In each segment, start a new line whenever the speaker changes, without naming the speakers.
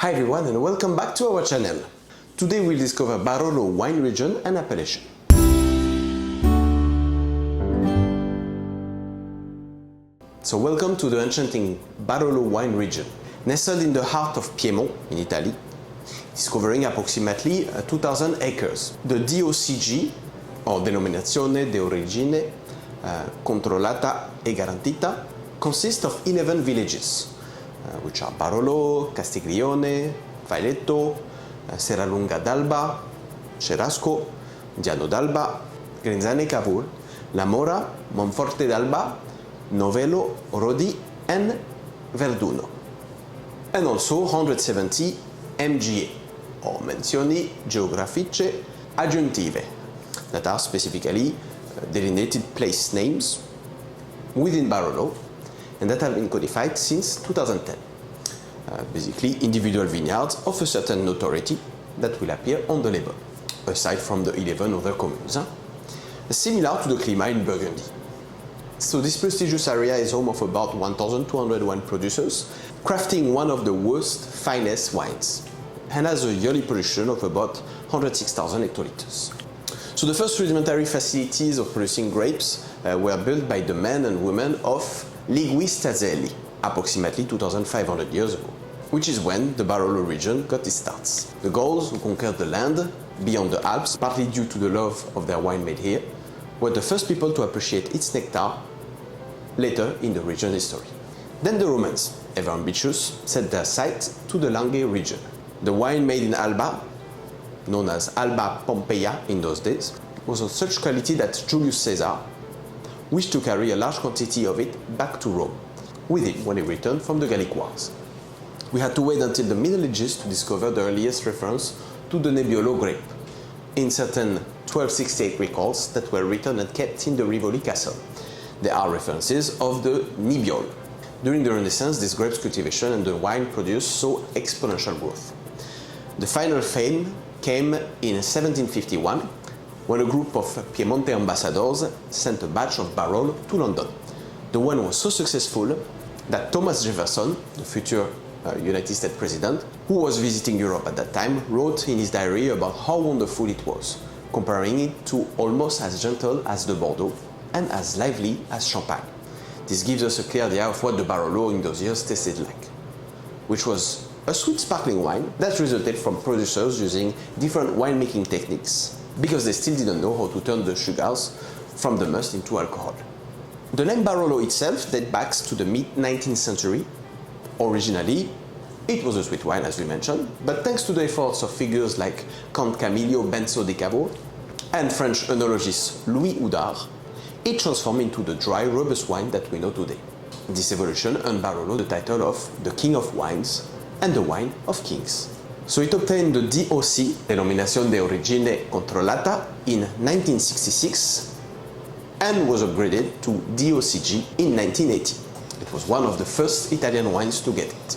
Hi everyone and welcome back to our channel. Today we'll discover Barolo wine region and appellation. So welcome to the enchanting Barolo wine region. Nestled in the heart of Piedmont in Italy, it's covering approximately 2,000 acres. The DOCG, or Denominazione di Origine Controllata e Garantita, consists of 11 villages, which are Barolo, Castiglione, Vailetto, Serralunga d'Alba, Cerasco, Diano d'Alba, Grinzane Cavour, La Mora, Monforte d'Alba, Novello, Rodi, and Verduno. And also 170 MGA, or Menzioni Geografiche Aggiuntive, that are specifically delineated place names within Barolo, and that have been codified since 2010. Basically, individual vineyards of a certain notoriety that will appear on the label, aside from the 11 other communes, similar to the climat in Burgundy. So this prestigious area is home of about 1,200 wine producers, crafting one of the world's finest wines, and has a yearly production of about 106,000 hectoliters. So the first rudimentary facilities of producing grapes were built by the men and women of Ligui Stazelli, approximately 2,500 years ago, which is when the Barolo region got its starts. The Gauls, who conquered the land beyond the Alps, partly due to the love of their wine made here, were the first people to appreciate its nectar later in the region history. Then the Romans, ever ambitious, set their sight to the Langhe region. The wine made in Alba, known as Alba Pompeia in those days, was of such quality that Julius Caesar wished to carry a large quantity of it back to Rome with him when he returned from the Gallic Wars. We had to wait until the Middle Ages to discover the earliest reference to the Nebbiolo grape in certain 1268 records that were written and kept in the Rivoli castle. There are references of the Nibiol. During the Renaissance, this grape's cultivation and the wine produced saw exponential growth. The final fame came in 1751 when a group of Piemonte ambassadors sent a batch of Barolo to London. The wine was so successful that Thomas Jefferson, the future United States president, who was visiting Europe at that time, wrote in his diary about how wonderful it was, comparing it to almost as gentle as the Bordeaux and as lively as Champagne. This gives us a clear idea of what the Barolo in those years tasted like, which was a sweet sparkling wine that resulted from producers using different winemaking techniques because they still didn't know how to turn the sugars from the must into alcohol. The name Barolo itself dates back to the mid-19th century. Originally, it was a sweet wine, as we mentioned, but thanks to the efforts of figures like Count Camillo Benso de Cavo and French enologist Louis Houdard, it transformed into the dry, robust wine that we know today. This evolution earned Barolo the title of the King of Wines and the Wine of Kings. So it obtained the DOC, Denominazione di Origine Controllata, in 1966 and was upgraded to DOCG in 1980. It was one of the first Italian wines to get it.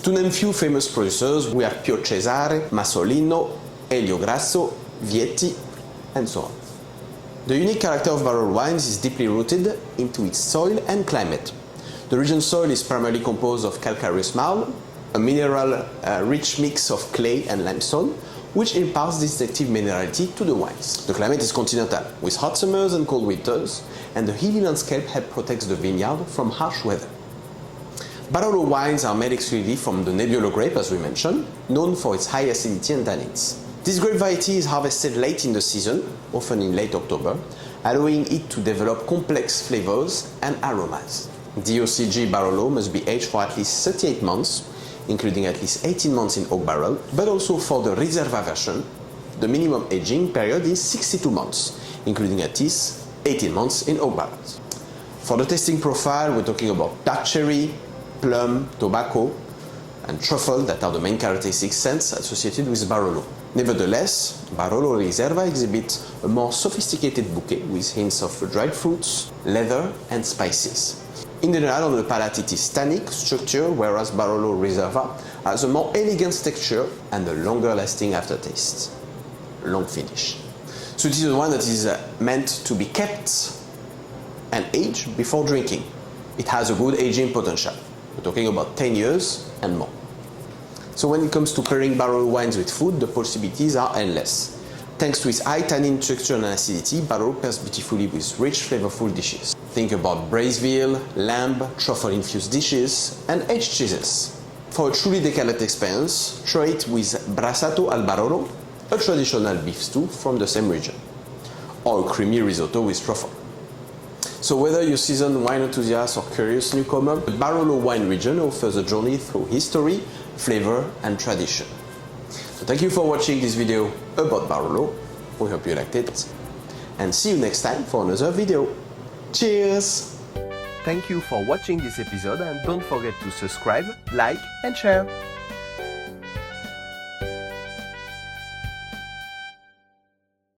To name few famous producers, we have Pio Cesare, Masolino, Elio Grasso, Vietti, and so on. The unique character of Barolo wines is deeply rooted into its soil and climate. The region's soil is primarily composed of calcareous marl, a mineral-rich mix of clay and limestone, which imparts distinctive minerality to the wines. The climate is continental, with hot summers and cold winters, and the hilly landscape helps protect the vineyard from harsh weather. Barolo wines are made exclusively from the Nebbiolo grape, as we mentioned, known for its high acidity and tannins. This grape variety is harvested late in the season, often in late October, allowing it to develop complex flavors and aromas. DOCG Barolo must be aged for at least 38 months, including at least 18 months in oak barrel, but also for the Riserva version, the minimum aging period is 62 months, including at least 18 months in oak barrels. For the tasting profile, we're talking about dark cherry, plum, tobacco, and truffle that are the main characteristic scents associated with Barolo. Nevertheless, Barolo Riserva exhibits a more sophisticated bouquet with hints of dried fruits, leather, and spices. In general, on the palate it is tannic structure, whereas Barolo Riserva has a more elegant texture and a longer lasting aftertaste. Long finish. So it is one that is meant to be kept and aged before drinking. It has a good aging potential. We're talking about 10 years and more. So when it comes to pairing Barolo wines with food, the possibilities are endless. Thanks to its high tannin structure and acidity, Barolo pairs beautifully with rich, flavorful dishes. Think about braised veal, lamb, truffle-infused dishes, and aged cheeses. For a truly decadent experience, try it with Brassato al Barolo, a traditional beef stew from the same region, or a creamy risotto with truffle. So whether you're seasoned wine enthusiast or curious newcomer, the Barolo wine region offers a journey through history, flavor, and tradition. So thank you for watching this video about Barolo. We hope you liked it, and see you next time for another video. Cheers!
Thank you for watching this episode and don't forget to subscribe, like and share.